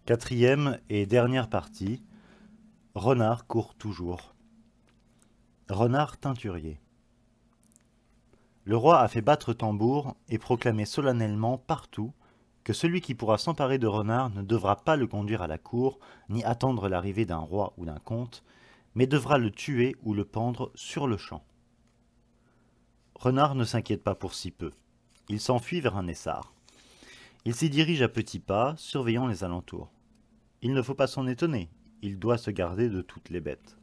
Quatrième et dernière partie. Renard court toujours. Renard teinturier. Le roi a fait battre tambour et proclamé solennellement partout que celui qui pourra s'emparer de Renard ne devra pas le conduire à la cour, ni attendre l'arrivée d'un roi ou d'un comte, mais devra le tuer ou le pendre sur le champ. Renard ne s'inquiète pas pour si peu. Il s'enfuit vers un essart. Il s'y dirige à petits pas, surveillant les alentours. Il ne faut pas s'en étonner, il doit se garder de toutes les bêtes.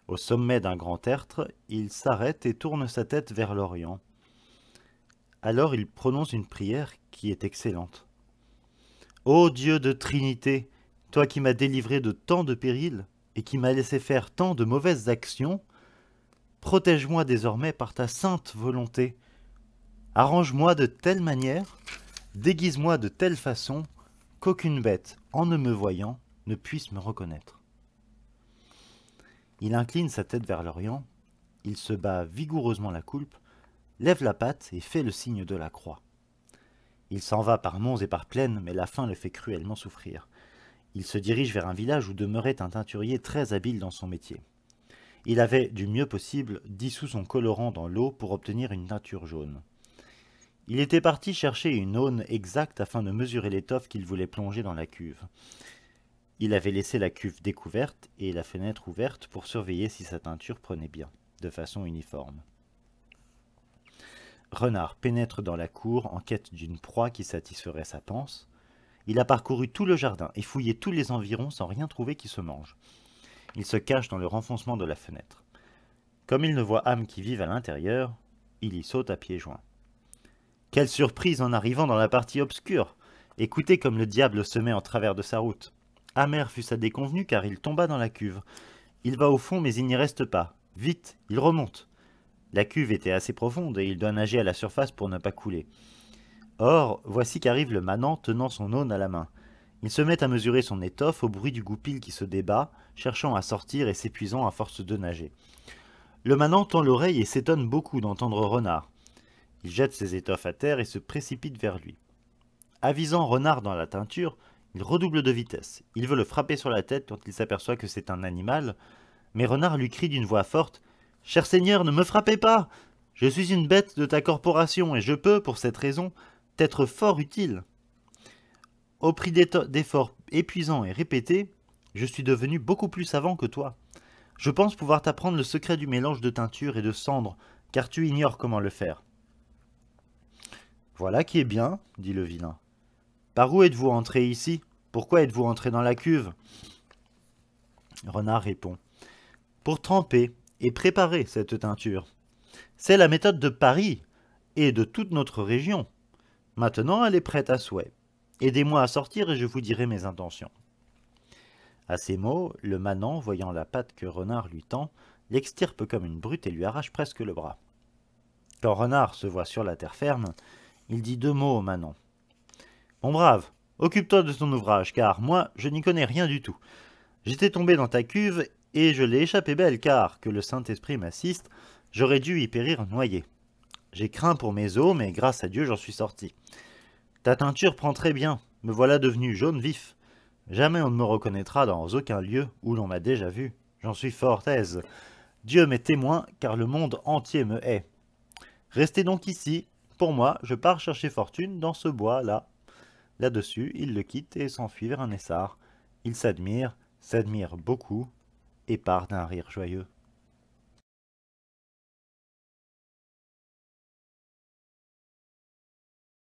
Au sommet d'un grand tertre, il s'arrête et tourne sa tête vers l'Orient. Alors il prononce une prière qui est excellente. Ô Dieu de Trinité, toi qui m'as délivré de tant de périls et qui m'as laissé faire tant de mauvaises actions, protège-moi désormais par ta sainte volonté. Arrange-moi de telle manière, déguise-moi de telle façon, qu'aucune bête, en ne me voyant, ne puisse me reconnaître. Il incline sa tête vers l'Orient, il se bat vigoureusement la coulpe, lève la patte et fait le signe de la croix. Il s'en va par monts et par plaines, mais la faim le fait cruellement souffrir. Il se dirige vers un village où demeurait un teinturier très habile dans son métier. Il avait, du mieux possible, dissous son colorant dans l'eau pour obtenir une teinture jaune. Il était parti chercher une aune exacte afin de mesurer l'étoffe qu'il voulait plonger dans la cuve. Il avait laissé la cuve découverte et la fenêtre ouverte pour surveiller si sa teinture prenait bien, de façon uniforme. Renard pénètre dans la cour en quête d'une proie qui satisferait sa panse. Il a parcouru tout le jardin et fouillé tous les environs sans rien trouver qui se mange. Il se cache dans le renfoncement de la fenêtre. Comme il ne voit âme qui vive à l'intérieur, il y saute à pieds joints. Quelle surprise en arrivant dans la partie obscure! Écoutez comme le diable se met en travers de sa route. Amère fut sa déconvenue car il tomba dans la cuve. Il va au fond mais il n'y reste pas. Vite, il remonte. La cuve était assez profonde et il doit nager à la surface pour ne pas couler. Or, voici qu'arrive le manant tenant son aune à la main. Il se met à mesurer son étoffe au bruit du goupil qui se débat, cherchant à sortir et s'épuisant à force de nager. Le manant tend l'oreille et s'étonne beaucoup d'entendre Renard. Il jette ses étoffes à terre et se précipite vers lui. Avisant Renard dans la teinture, il redouble de vitesse. Il veut le frapper sur la tête quand il s'aperçoit que c'est un animal, mais Renard lui crie d'une voix forte « Cher Seigneur, ne me frappez pas! Je suis une bête de ta corporation et je peux, pour cette raison, t'être fort utile. Au prix d'efforts épuisants et répétés, je suis devenu beaucoup plus savant que toi. Je pense pouvoir t'apprendre le secret du mélange de teinture et de cendre, car tu ignores comment le faire. » Voilà qui est bien, dit le vilain. Par où êtes-vous entré ici? Pourquoi êtes-vous entré dans la cuve? Renard répond. Pour tremper et préparer cette teinture. C'est la méthode de Paris et de toute notre région. Maintenant, elle est prête à souhait. Aidez-moi à sortir et je vous dirai mes intentions. À ces mots, le manant, voyant la patte que Renard lui tend, l'extirpe comme une brute et lui arrache presque le bras. Quand Renard se voit sur la terre ferme, il dit deux mots au manant. « Mon brave, occupe-toi de ton ouvrage, car moi, je n'y connais rien du tout. J'étais tombé dans ta cuve et je l'ai échappé belle, car, que le Saint-Esprit m'assiste, j'aurais dû y périr noyé. J'ai craint pour mes os, mais grâce à Dieu, j'en suis sorti. Ta teinture prend très bien, me voilà devenu jaune vif. Jamais on ne me reconnaîtra dans aucun lieu où l'on m'a déjà vu. J'en suis fort aise. Dieu m'est témoin, car le monde entier me hait. Restez donc ici. Pour moi, je pars chercher fortune dans ce bois-là. » Là-dessus, il le quitte et s'enfuit vers un essart. Il s'admire beaucoup, et part d'un rire joyeux.